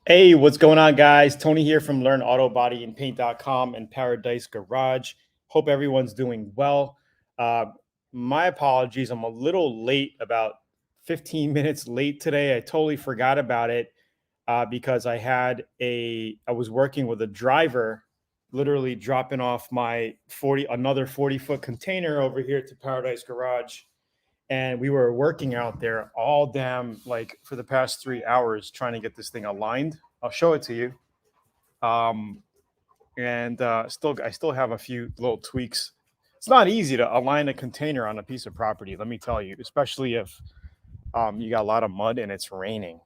Hey, what's going on, guys? Tony here from Learn Autobody and Paint.com and Paradise Garage. Hope everyone's doing well. Uh, my apologies. I'm a little late, about 15 minutes late today. I totally forgot about it because I was working with a driver, literally dropping off my another 40-foot container over here to Paradise Garage, and we were working out there all damn like for the past 3 hours trying to get this thing aligned. I'll show it to you. Um, and I still have a few little tweaks. It's not easy to align a container on a piece of property, let me tell you, especially if you got a lot of mud and it's raining.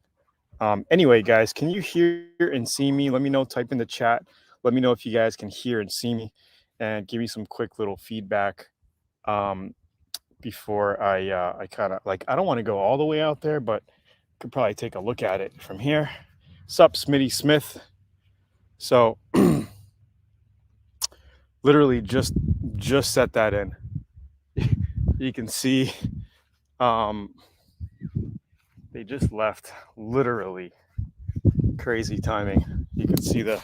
Anyway, guys, can you hear and see me? Let me know. Type in the chat. Let me know if you guys can hear and see me, and give me some quick little feedback. Before I kind of like, I don't want to go all the way out there, but could probably take a look at it from here. Sup, Smitty Smith. So literally just set that in. You can see they just left. Literally crazy timing. You can see the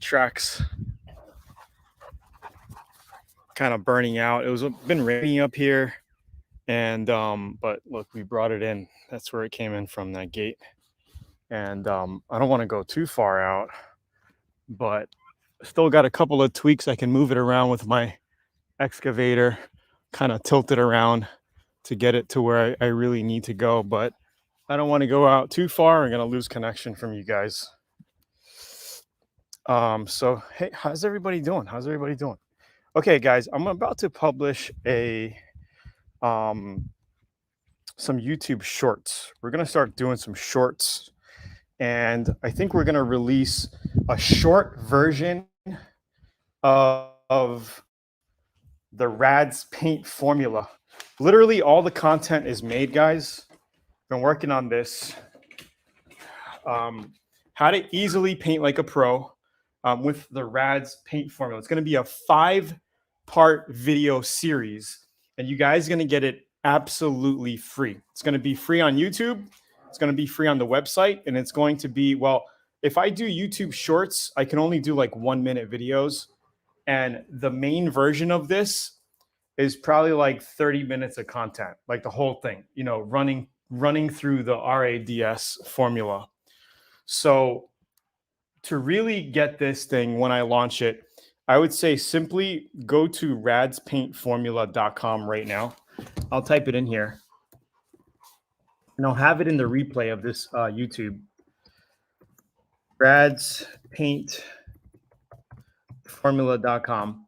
tracks kind of burning out. It was been raining up here, and but look, we brought it in. That's where it came in from, that gate. And I don't want to go too far out, but still got a couple of tweaks. I can move it around with my excavator, kind of tilt it around to get it to where I really need to go, but I don't want to go out too far. I'm going to lose connection from you guys. So, hey, how's everybody doing? Okay, guys, I'm about to publish some YouTube shorts. We're going to start doing some shorts, and I think we're going to release a short version of the Rads paint formula. Literally all the content is made, guys. Been working on this. How to easily paint like a pro with the Rads paint formula. It's going to be a 5-part video series, and you guys are going to get it absolutely free. It's going to be free on YouTube. It's going to be free on the website, and it's going to be, well, if I do YouTube shorts, I can only do like 1-minute videos. And the main version of this is probably like 30 minutes of content, like the whole thing, running through the RADS formula. So to really get this thing when I launch it, I would say simply go to radspaintformula.com right now. I'll type it in here, and I'll have it in the replay of this YouTube. Radspaintformula.com.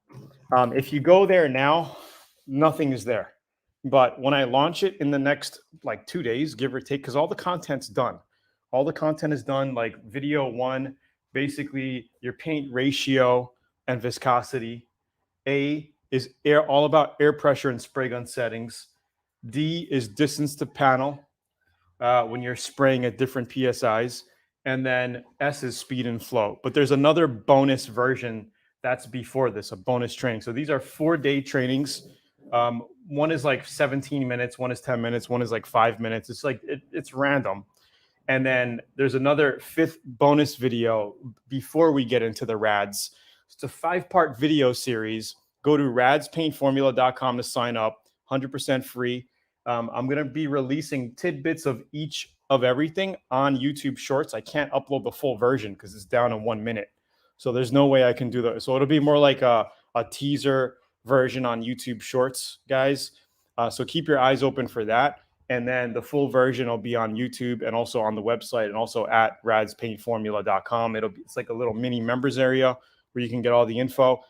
If you go there now, nothing is there. But when I launch it in the next like 2 days, give or take, because all the content's done. All the content is done, like video 1, basically your paint ratio and viscosity. A is all about air pressure and spray gun settings. D is distance to panel when you're spraying at different PSIs. And then S is speed and flow. But there's another bonus version that's before this, a bonus training. So these are 4-day trainings. One is like 17 minutes, one is 10 minutes, one is like 5 minutes. It's like, it's random. And then there's another 5th bonus video before we get into the Rads. It's a 5-part video series. Go to radspaintformula.com to sign up, 100% free. I'm going to be releasing tidbits of each of everything on YouTube Shorts. I can't upload the full version because it's down in 1 minute. So there's no way I can do that. So it'll be more like a teaser version on YouTube Shorts, guys. So keep your eyes open for that. And then the full version will be on YouTube and also on the website and also at radspaintformula.com. It's like a little mini members area where you can get all the info.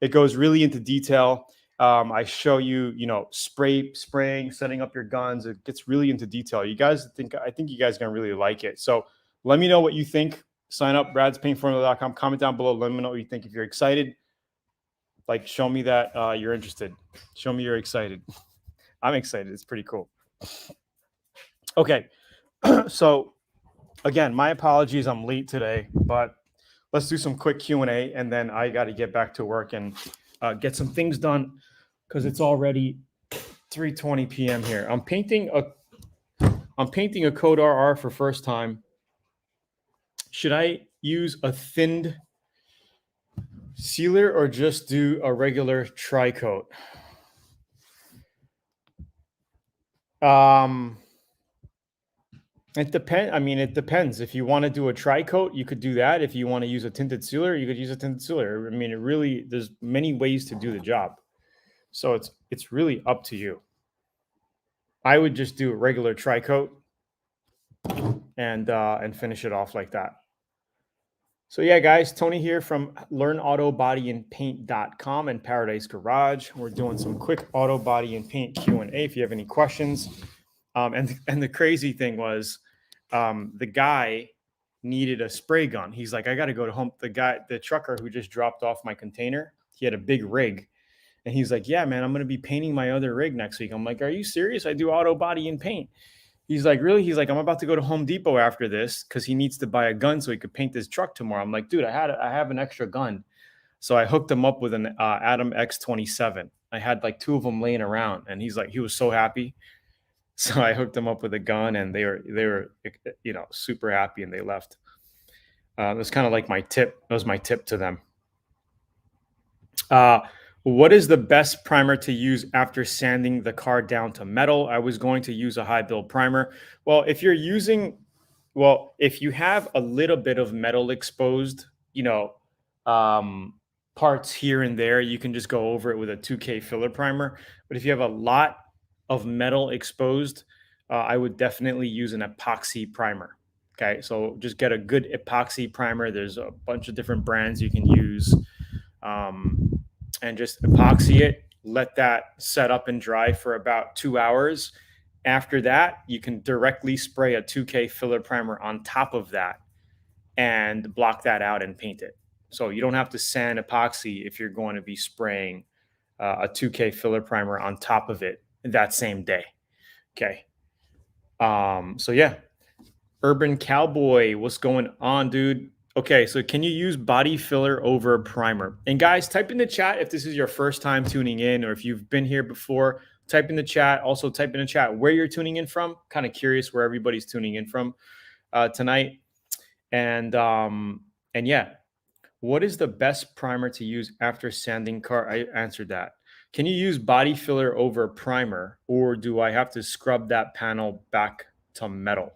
It goes really into detail. I show you, spraying, setting up your guns. It gets really into detail. I think you guys are gonna really like it. So let me know what you think. Sign up, radspaintformula.com. Comment down below. Let me know what you think. If you're excited, like, show me that you're interested. Show me you're excited. I'm excited. It's pretty cool. Okay, so again, my apologies. I'm late today, but let's do some quick Q&A, and then I got to get back to work and get some things done because it's already 3:20 p.m. here. I'm painting a Code RR for first time. Should I use a thinned sealer or just do a regular tricoat? It depends. I mean, it depends. If you want to do a tri-coat, you could do that. If you want to use a tinted sealer, you could use a tinted sealer. I mean, it really, there's many ways to do the job. So it's really up to you. I would just do a regular tri-coat and finish it off like that. So yeah, guys, Tony here from learnautobodyandpaint.com and Paradise Garage. We're doing some quick auto body and paint Q&A if you have any questions. And the crazy thing was, the guy needed a spray gun. He's like, I got to go to home. The trucker who just dropped off my container, he had a big rig. And he's like, yeah, man, I'm going to be painting my other rig next week. I'm like, are you serious? I do auto body and paint. He's like, really? He's like, I'm about to go to Home Depot after this because he needs to buy a gun so he could paint this truck tomorrow. I'm like, dude, I have an extra gun. So I hooked him up with an Atom X27. I had like 2 of them laying around, and he's like, he was so happy. So I hooked them up with a gun, and they were super happy, and they left. It was kind of like my tip. That was my tip to them. What is the best primer to use after sanding the car down to metal? I was going to use a high build primer. Well, if you have a little bit of metal exposed, parts here and there, you can just go over it with a 2K filler primer. But if you have a lot of metal exposed, I would definitely use an epoxy primer. Okay, so just get a good epoxy primer. There's a bunch of different brands you can use. And just epoxy it, let that set up and dry for about 2 hours. After that, you can directly spray a 2K filler primer on top of that and block that out and paint it. So you don't have to sand epoxy if you're going to be spraying a 2K filler primer on top of it that same day. Okay. So yeah, Urban Cowboy, what's going on, dude? Okay, so can you use body filler over primer? And guys, type in the chat if this is your first time tuning in, or if you've been here before. Type in the chat. Also, type in the chat where you're tuning in from. Kind of curious where everybody's tuning in from tonight. And yeah, what is the best primer to use after sanding car? I answered that. Can you use body filler over primer, or do I have to scrub that panel back to metal?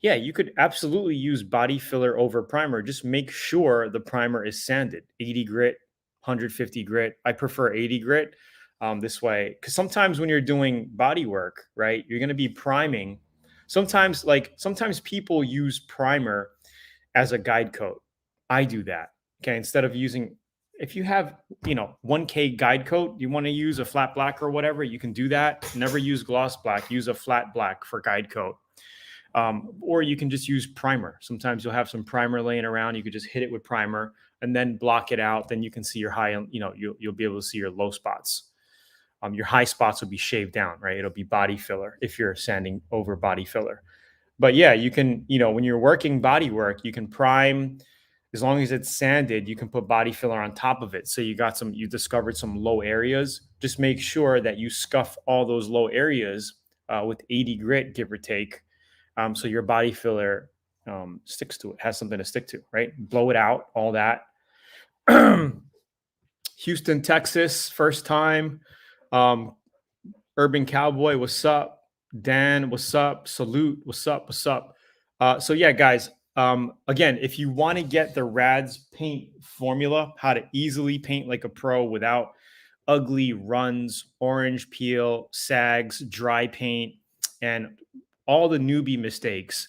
Yeah, you could absolutely use body filler over primer. Just make sure the primer is sanded, 80 grit, 150 grit. I prefer 80 grit this way, because sometimes when you're doing body work, right, you're going to be priming. Sometimes people use primer as a guide coat. I do that. Okay, instead of using, if you have 1K guide coat, you want to use a flat black or whatever, you can do that. Never use gloss black. Use a flat black for guide coat. Or you can just use primer. Sometimes you'll have some primer laying around. You could just hit it with primer and then block it out. Then you can see your high, you'll be able to see your low spots. Your high spots will be shaved down, right? It'll be body filler if you're sanding over body filler. But yeah, you can, when you're working body work, you can prime. As long as it's sanded, you can put body filler on top of it. So you discovered some low areas. Just make sure that you scuff all those low areas with 80 grit, give or take. So your body filler sticks to it, has something to stick to, right? Blow it out, all that. Houston, Texas, first time. Urban Cowboy, what's up? Dan, what's up? Salute, what's up? What's up? So yeah, guys, again, if you want to get the Rads paint formula, how to easily paint like a pro without ugly runs, orange peel, sags, dry paint, and all the newbie mistakes,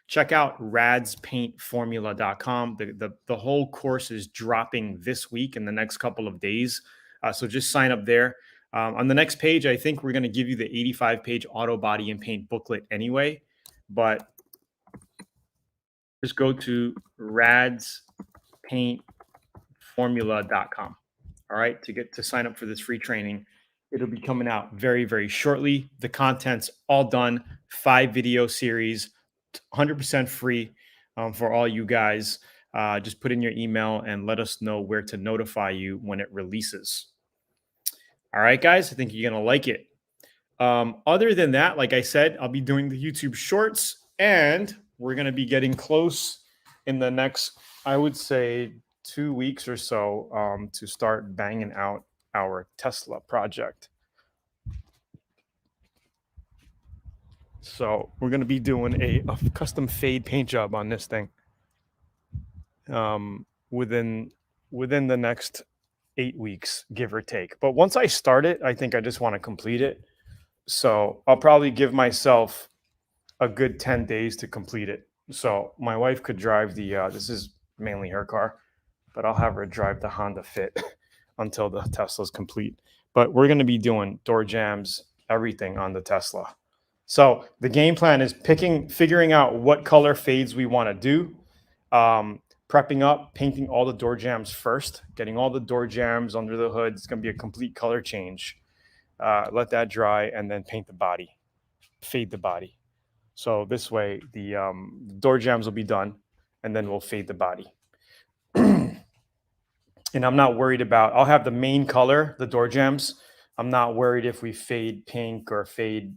check out radspaintformula.com. The whole course is dropping this week in the next couple of days. So just sign up there. On the next page, I think we're going to give you the 85-page auto body and paint booklet anyway, but just go to radspaintformula.com. All right, to sign up for this free training. It'll be coming out very, very shortly. The content's all done. 5 video series, 100% free for all you guys. Just put in your email and let us know where to notify you when it releases. All right, guys, I think you're going to like it. Other than that, like I said, I'll be doing the YouTube shorts, and we're going to be getting close in the next, I would say, 2 weeks or so, to start banging out our Tesla project. So we're going to be doing a custom fade paint job on this thing, within the next 8 weeks, give or take. But once I start it, I think I just want to complete it. So I'll probably give myself a good 10 days to complete it. So my wife could drive the, this is mainly her car, but I'll have her drive the Honda Fit until the Tesla's complete. But we're going to be doing door jambs, everything on the Tesla. So the game plan is figuring out what color fades we want to do, prepping up, painting all the door jambs first, getting all the door jambs under the hood. It's going to be a complete color change. Let that dry and then paint the body, fade the body. So this way the door jambs will be done and then we'll fade the body. And I'm not worried about, I'll have the main color, the door jambs. I'm not worried if we fade pink or fade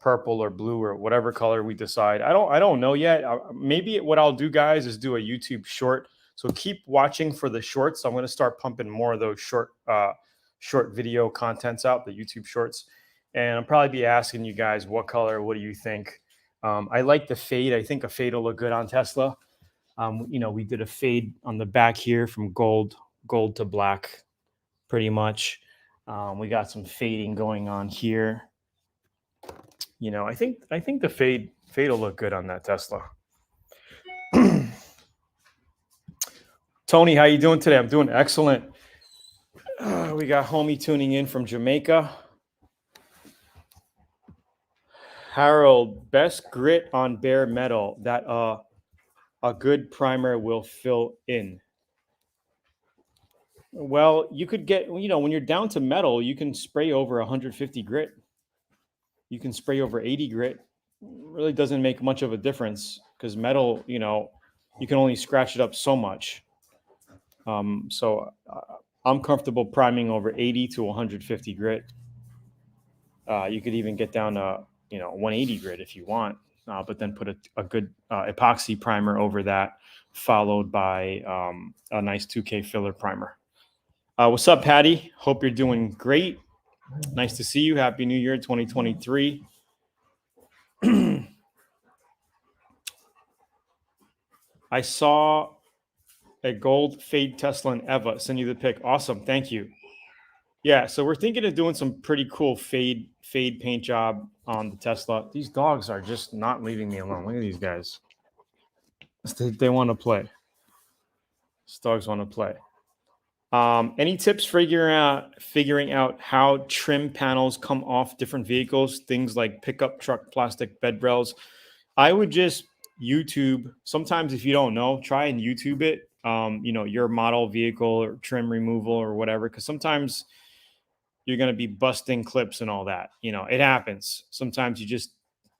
purple or blue or whatever color we decide. I don't know yet. Maybe what I'll do, guys, is do a YouTube short. So keep watching for the shorts. I'm going to start pumping more of those short video contents out, the YouTube shorts. And I'll probably be asking you guys what color, what do you think? I like the fade. I think a fade will look good on Tesla. We did a fade on the back here from gold to black, pretty much. We got some fading going on here. I think the fade will look good on that Tesla. Tony, how you doing today? I'm doing excellent. We got homie tuning in from Jamaica. Harold, best grit on bare metal that a good primer will fill in. Well, you could get, when you're down to metal, you can spray over 150 grit. You can spray over 80 grit. It really doesn't make much of a difference because metal, you can only scratch it up so much. So I'm comfortable priming over 80 to 150 grit. You could even get down to 180 grit if you want, but then put a good epoxy primer over that, followed by a nice 2K filler primer. What's up, Patty? Hope you're doing great. Nice to see you. Happy New Year 2023. I saw a gold fade Tesla and Eva. Send you the pic. Awesome. Thank you. Yeah, so we're thinking of doing some pretty cool fade paint job on the Tesla. These dogs are just not leaving me alone. Look at these guys. They want to play. These dogs want to play. Any tips figuring out how trim panels come off different vehicles, things like pickup truck plastic bed rails? I would just YouTube. Sometimes if you don't know, try and YouTube it. Your model vehicle or trim removal or whatever, because sometimes you're going to be busting clips and all that. It happens. Sometimes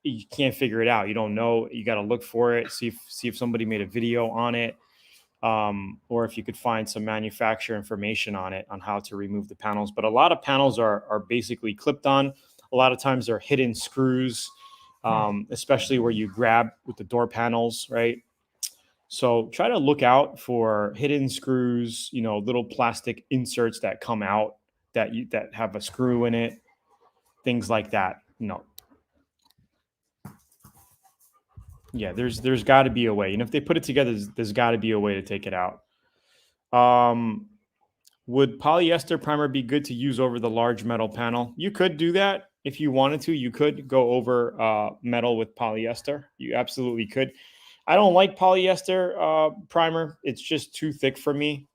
you can't figure it out. You don't know. You got to look for it. See if somebody made a video on it. Or if you could find some manufacturer information on it, on how to remove the panels. But a lot of panels are basically clipped on. A lot of times they're hidden screws, especially where you grab with the door panels, right? So try to look out for hidden screws, little plastic inserts that come out that have a screw in it, things like that. Yeah, there's got to be a way. And if they put it together, there's got to be a way to take it out. Would polyester primer be good to use over the large metal panel? You could do that if you wanted to. You could go over metal with polyester. You absolutely could. I don't like polyester primer. It's just too thick for me.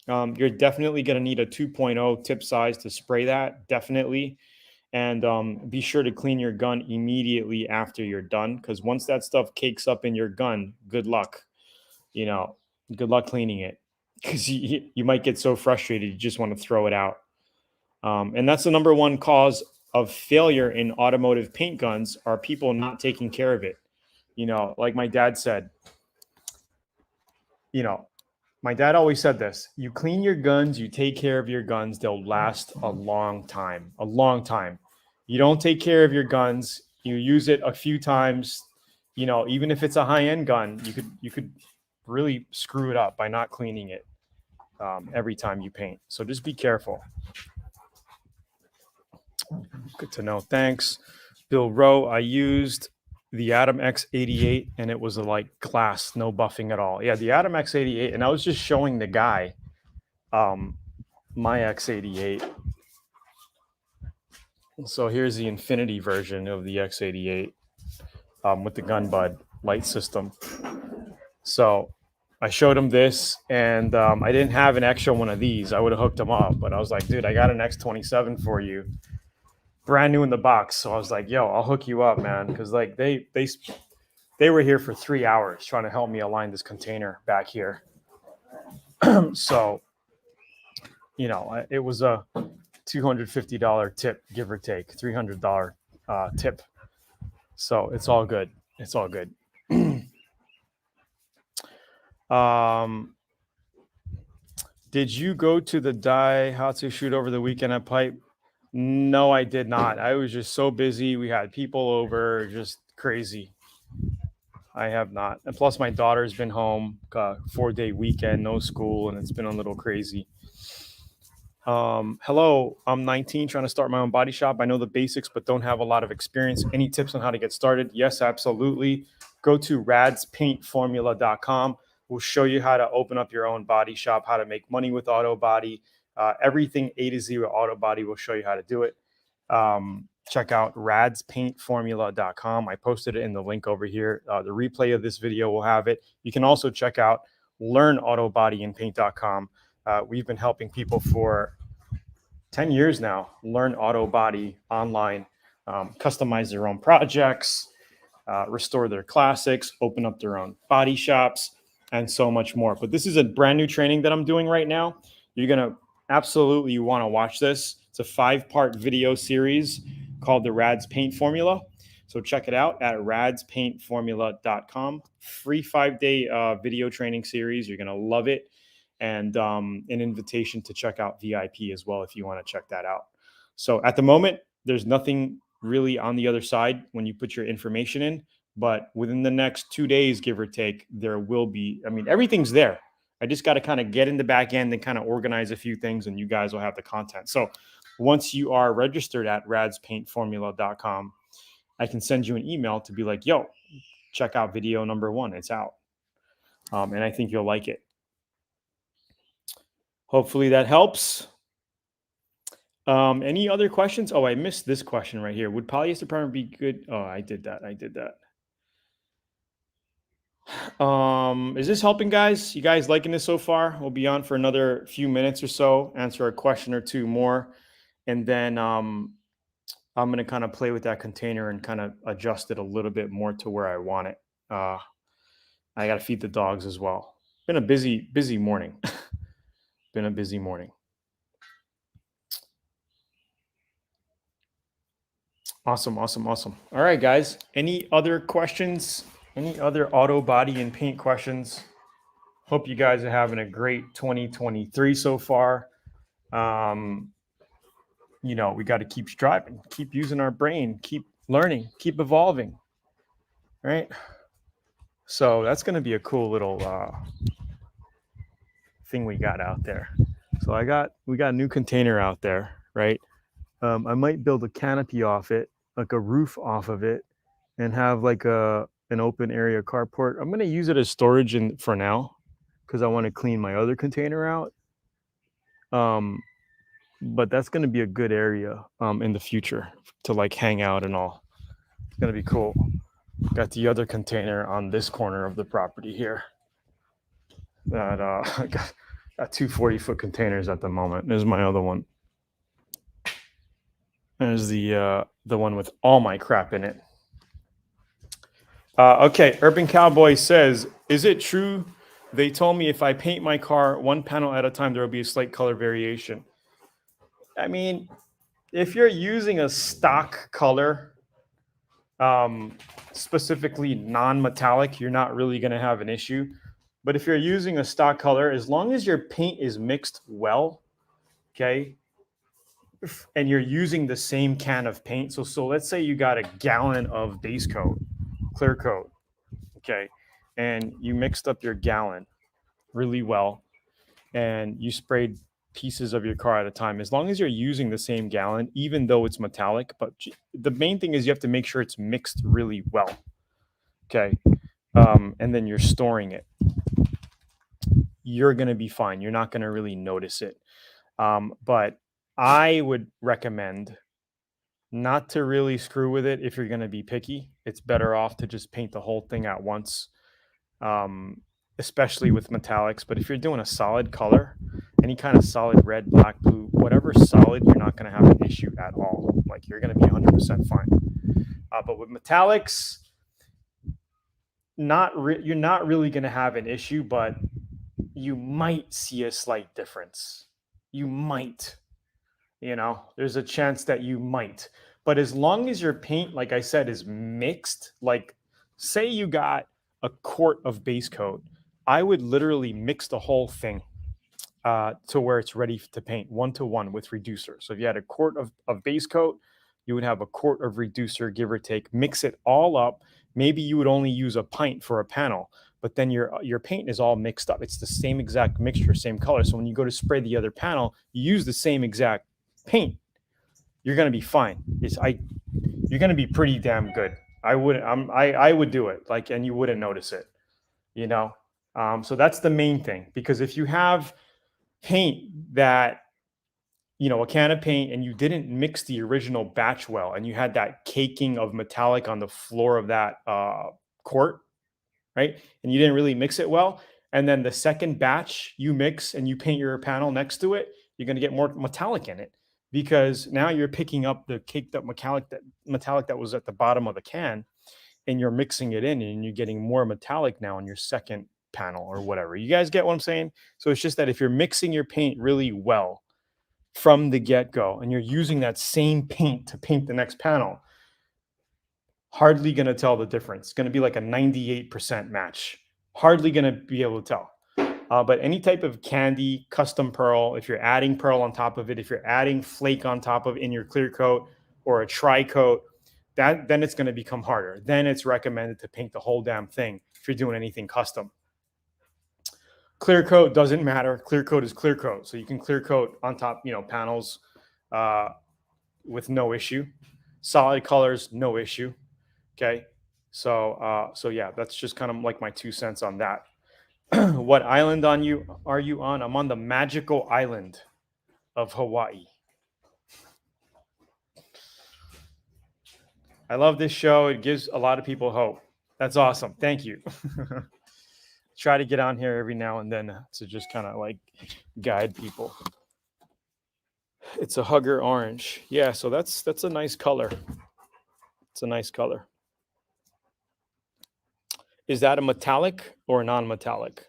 You're definitely going to need a 2.0 tip size to spray that, definitely. And be sure to clean your gun immediately after you're done, because once that stuff cakes up in your gun, good luck. Good luck cleaning it, because you might get so frustrated you just want to throw it out. And that's the number one cause of failure in automotive paint guns, are people not taking care of it. Like my dad said, my dad always said this: you clean your guns, you take care of your guns, they'll last a long time. You don't take care of your guns, you use it a few times, even if it's a high-end gun, you could really screw it up by not cleaning it every time you paint. So just be careful. Good to know. Thanks. Bill Rowe, I used the Atom X88 and it was like glass, no buffing at all. Yeah, the Atom X88, and I was just showing the guy my X88. So here's the Infinity version of the X88 with the gun bud light system. So I showed him this, and I didn't have an extra one of these. I would have hooked him up, but I was like, dude, I got an X27 for you, brand new in the box. So I was like, yo, I'll hook you up, man, because like they were here for 3 hours trying to help me align this container back here. So, you know, it was a $250 tip, give or take, $300 tip. So it's all good. It's all good. Did you go to the Daihatsu shoot over the weekend at Pipe? No, I did not. I was just so busy. We had people over, just crazy. I have not. And plus, my daughter's been home, 4-day weekend, no school, and it's been a little crazy. Hello, I'm 19, trying to start my own body shop. I know the basics, but don't have a lot of experience. Any tips on how to get started? Yes, absolutely. Go to radspaintformula.com. We'll show you how to open up your own body shop, how to make money with Autobody. Everything A to Z with Autobody, we'll show you how to do it. Check out radspaintformula.com. I posted it in the link over here. The replay of this video will have it. You can also check out learnautobodyandpaint.com. We've been helping people for 10 years now learn Autobody online, customize their own projects, restore their classics, open up their own body shops, and so much more. But this is a brand new training that I'm doing right now. You're going to absolutely want to watch this. It's a 5-part video series called the Rads Paint Formula. So check it out at radspaintformula.com. Free 5-day video training series. You're going to love it. And an invitation to check out VIP as well if you want to check that out. So at the moment, there's nothing really on the other side when you put your information in. But within the next 2 days, give or take, there will be, I mean, everything's there. I just got to kind of get in the back end and kind of organize a few things, and you guys will have the content. So once you are registered at radspaintformula.com, I can send you an email to be like, yo, check out video number 1. It's out. And I think you'll like it. Hopefully that helps. Any other questions? Oh, I missed this question right here. Would polyester primer be good? Oh, I did that. Is this helping, guys? You guys liking this so far? We'll be on for another few minutes or so, answer a question or two more. And then I'm going to kind of play with that container and kind of adjust it a little bit more to where I want it. I got to feed the dogs as well. Been a busy morning. Been a busy morning. Awesome. All right, guys. Any other questions? Any other auto body and paint questions? Hope you guys are having a great 2023 so far. You know, we got to keep striving, keep using our brain, keep learning, keep evolving. Right? So that's going to be a cool little thing we got out there. So we got a new container out there, right? I might build a canopy off it, like a roof off of it, and have like an open area carport. I'm going to use it as storage for now because I want to clean my other container out. But that's going to be a good area in the future to like hang out and all. It's going to be cool. Got the other container on this corner of the property here. That got 2 40-foot containers at the moment. There's my other one. There's the one with all my crap in it. Okay, Urban Cowboy says, is it true they told me if I paint my car one panel at a time, there will be a slight color variation? I mean, if you're using a stock color, specifically non-metallic, you're not really going to have an issue. But if you're using a stock color, as long as your paint is mixed well, okay, and you're using the same can of paint. So let's say you got a gallon of base coat, clear coat, okay, and you mixed up your gallon really well and you sprayed pieces of your car at a time, as long as you're using the same gallon, even though it's metallic, but the main thing is you have to make sure it's mixed really well. Okay. And then you're storing it. You're going to be fine. You're not going to really notice it. But I would recommend not to really screw with it if you're going to be picky. It's better off to just paint the whole thing at once, um, especially with metallics. But if you're doing a solid color, any kind of solid red, black, blue, whatever solid, you're not going to have an issue at all. Like you're going to be 100% fine. But with metallics, you're not really going to have an issue, but you might see a slight difference. You might, there's a chance that you might. But as long as your paint, like I said, is mixed, like say you got a quart of base coat, I would literally mix the whole thing to where it's ready to paint 1-to-1 with reducer. So if you had a quart of base coat, you would have a quart of reducer, give or take, mix it all up. Maybe you would only use a pint for a panel, but then your paint is all mixed up. It's the same exact mixture, same color. So when you go to spray the other panel, you use the same exact paint. You're going to be fine. You're going to be pretty damn good. I would do it, like, and you wouldn't notice it, you know? So that's the main thing, because if you have paint that, a can of paint, and you didn't mix the original batch well, and you had that caking of metallic on the floor of that quart, right? And you didn't really mix it well. And then the second batch you mix and you paint your panel next to it, you're going to get more metallic in it, because now you're picking up the caked up metallic that was at the bottom of the can, and you're mixing it in, and you're getting more metallic now in your second panel or whatever. You guys get what I'm saying? So it's just that if you're mixing your paint really well from the get-go and you're using that same paint to paint the next panel, hardly going to tell the difference. It's going to be like a 98% match. Hardly going to be able to tell. But any type of candy, custom pearl, if you're adding pearl on top of it, if you're adding flake on top of in your clear coat or a tricoat, then it's going to become harder. Then it's recommended to paint the whole damn thing if you're doing anything custom. Clear coat doesn't matter. Clear coat is clear coat. So you can clear coat on top, panels with no issue. Solid colors, no issue. Okay. So yeah, that's just kind of like my 2 cents on that. What island are you on? I'm on the magical island of Hawaii. I love this show. It gives a lot of people hope. That's awesome. Thank you. Try to get on here every now and then to just kind of like guide people. It's a hugger orange. Yeah, so that's a nice color. It's a nice color. Is that a metallic or a non-metallic?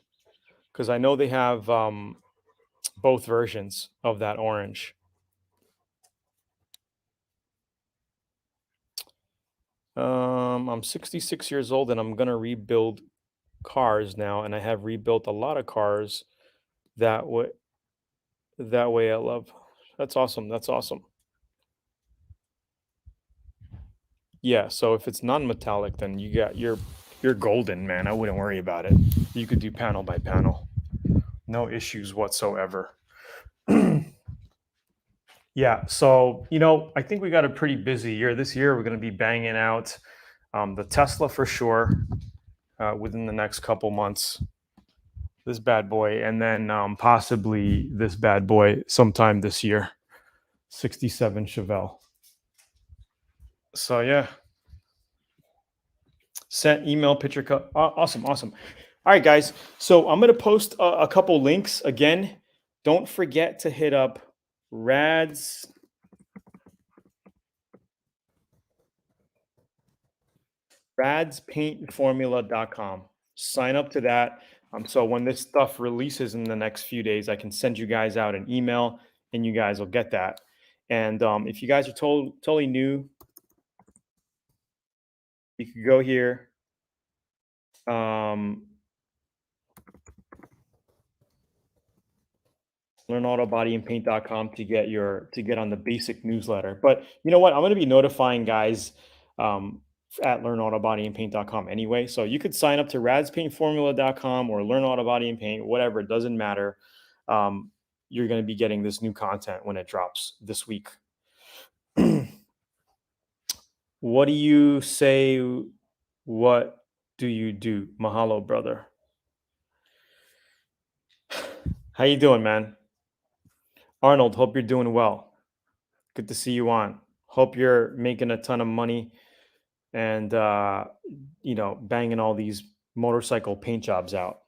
Because I know they have both versions of that orange. I'm 66 years old and I'm gonna rebuild cars now, and I have rebuilt a lot of cars that way. That way, I love. That's awesome. That's awesome. Yeah. So if it's non-metallic, then you're golden, man. I wouldn't worry about it. You could do panel by panel, no issues whatsoever. Yeah. So I think we got a pretty busy year. This year, we're going to be banging out the Tesla for sure within the next couple months. This bad boy, and then possibly this bad boy sometime this year. 67 Chevelle. So yeah. Sent email picture. Awesome. All right, guys. So I'm going to post a couple links again. Don't forget to hit up radspaintformula.com. Sign up to that. So when this stuff releases in the next few days, I can send you guys out an email and you guys will get that. And if you guys are totally new, you could go here. Learn Autobody and paint.com to get on the basic newsletter. But you know what? I'm going to be notifying guys at learnautobodyandpaint.com anyway. So you could sign up to radspaintformula.com or learn auto body and paint, whatever, it doesn't matter. Um, you're going to be getting this new content when it drops this week. What do you say? What do you do? Mahalo, brother. How you doing, man? Arnold, hope you're doing well. Good to see you on. Hope you're making a ton of money and banging all these motorcycle paint jobs out.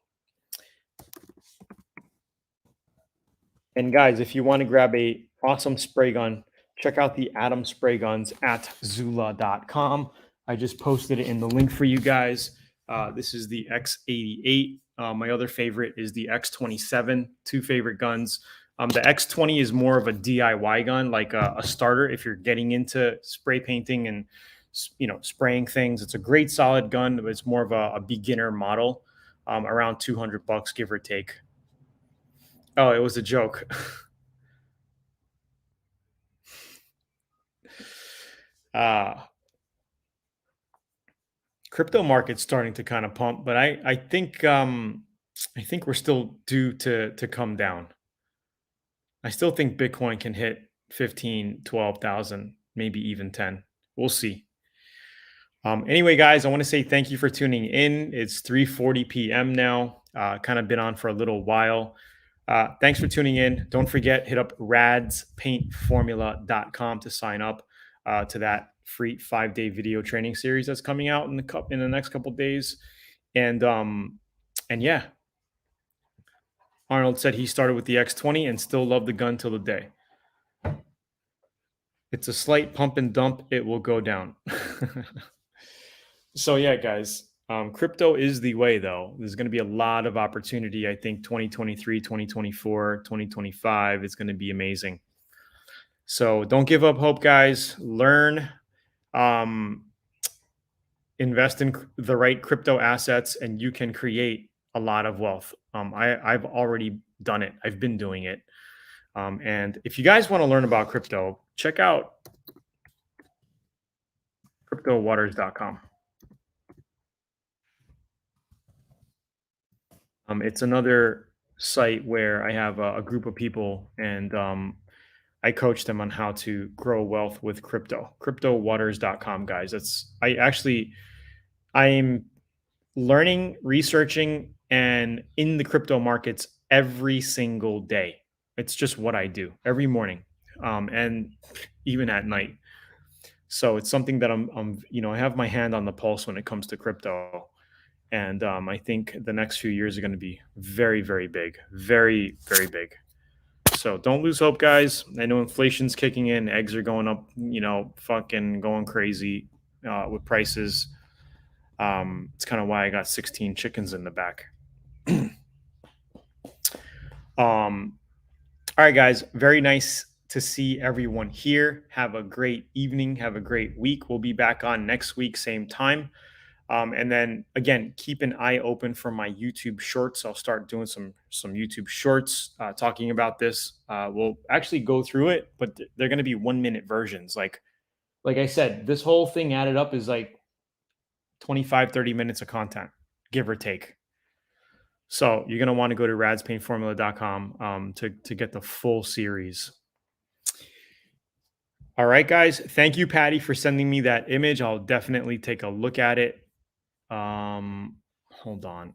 And guys, if you want to grab a awesome spray gun, check out the Atom spray guns at Zula.com. I just posted it in the link for you guys. This is the X88. My other favorite is the X27. Two favorite guns. The X20 is more of a DIY gun, like a starter if you're getting into spray painting and spraying things. It's a great solid gun, but it's more of a beginner model, around $200, give or take. Oh, it was a joke. uh Crypto market's starting to kind of pump, but I think we're still due to come down. I still think Bitcoin can hit 15, 12,000, maybe even 10. We'll see. Anyway, guys, I want to say thank you for tuning in. It's 3:40 p.m. now. Kind of been on for a little while. Thanks for tuning in. Don't forget, hit up radspaintformula.com to sign up to that free 5-day video training series that's coming out in the next couple days. And yeah, Arnold said he started with the X20 and still loved the gun till the day. It's a slight pump and dump. It will go down. So yeah, guys, crypto is the way though. There's going to be a lot of opportunity. I think 2023, 2024, 2025 is going to be amazing. So don't give up hope, guys. Learn, um, invest in the right crypto assets, and you can create a lot of wealth. I've already done it. I've been doing it. And if you guys want to learn about crypto, check out cryptowaters.com. It's another site where I have a group of people and I coach them on how to grow wealth with crypto. Cryptowaters.com, guys. I'm learning, researching, and in the crypto markets every single day. It's just what I do every morning, and even at night. So it's something that I have my hand on the pulse when it comes to crypto. And I think the next few years are going to be very, very big, very, very big. So don't lose hope, guys. I know inflation's kicking in, eggs are going up, fucking going crazy with prices. It's kind of why I got 16 chickens in the back. All right, guys. Very nice to see everyone here. Have a great evening. Have a great week. We'll be back on next week, same time. And then again, keep an eye open for my YouTube shorts. I'll start doing some YouTube shorts talking about this. We'll actually go through it, but they're going to be 1-minute versions. Like I said, this whole thing added up is like 25, 30 minutes of content, give or take. So you're going to want to go to radspaintformula.com to get the full series. All right, guys. Thank you, Patty, for sending me that image. I'll definitely take a look at it. Hold on.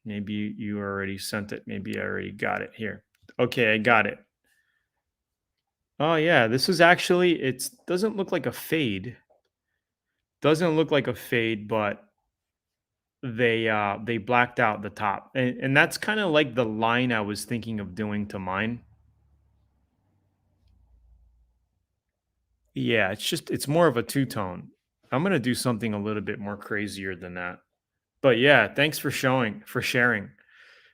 Maybe you already sent it. Maybe I already got it here. Okay, I got it. Oh yeah, this is actually, it doesn't look like a fade. Doesn't look like a fade, but they blacked out the top. And that's kind of like the line I was thinking of doing to mine. Yeah, it's more of a two-tone. I'm gonna do something a little bit more crazier than that. But yeah, thanks for sharing.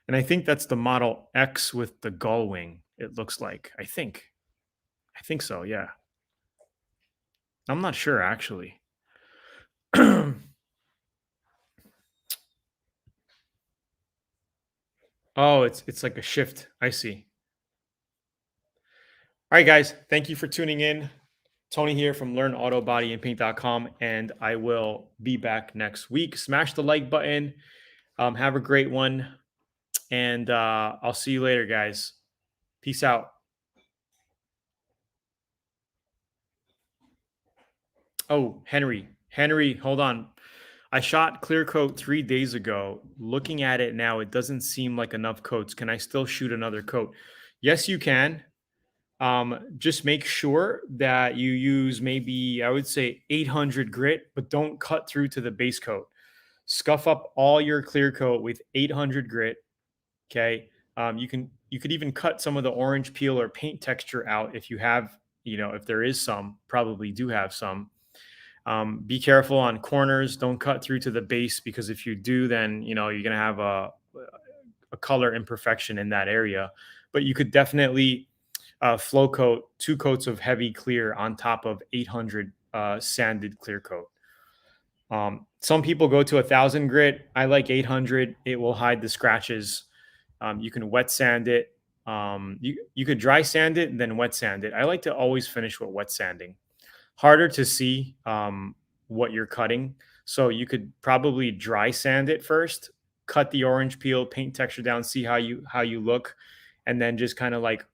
And I think that's the Model X with the gull wing, it looks like. I think so, yeah. I'm not sure actually. Oh, it's like a shift. I see. All right, guys. Thank you for tuning in. Tony here from learnautobodyandpaint.com, and I will be back next week. Smash the like button. Have a great one, and I'll see you later, guys. Peace out. Oh, Henry, hold on. I shot clear coat 3 days ago. Looking at it now, it doesn't seem like enough coats. Can I still shoot another coat? Yes, you can. Just make sure that you use maybe, I would say, 800 grit, but don't cut through to the base coat. Scuff up all your clear coat with 800 grit. Okay. You could even cut some of the orange peel or paint texture out if you have, if there is some, probably do have some. Be careful on corners. Don't cut through to the base, because if you do, then you're gonna have a color imperfection in that area. But you could definitely flow coat 2 coats of heavy clear on top of 800 sanded clear coat. Some people go to 1,000 grit. I like 800. It will hide the scratches. You can wet sand it. You could dry sand it and then wet sand it. I like to always finish with wet sanding. Harder to see what you're cutting, so you could probably dry sand it first, cut the orange peel, paint texture down, see how you look, and then just kind of like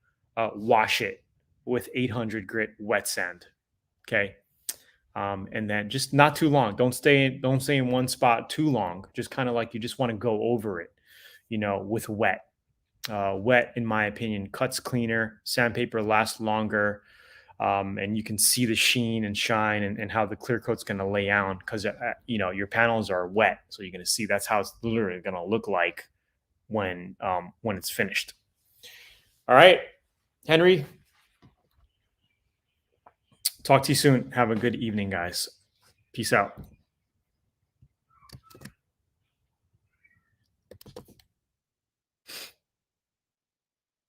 wash it with 800 grit wet sand. Okay. And then just not too long. Don't stay in one spot too long. Just kind of like you just want to go over it, with wet. Wet, in my opinion, cuts cleaner. Sandpaper lasts longer, and you can see the sheen and shine, and how the clear coat's going to lay out, because your panels are wet, so you're going to see that's how it's literally going to look like when it's finished. All right, Henry. Talk to you soon. Have a good evening, guys. Peace out.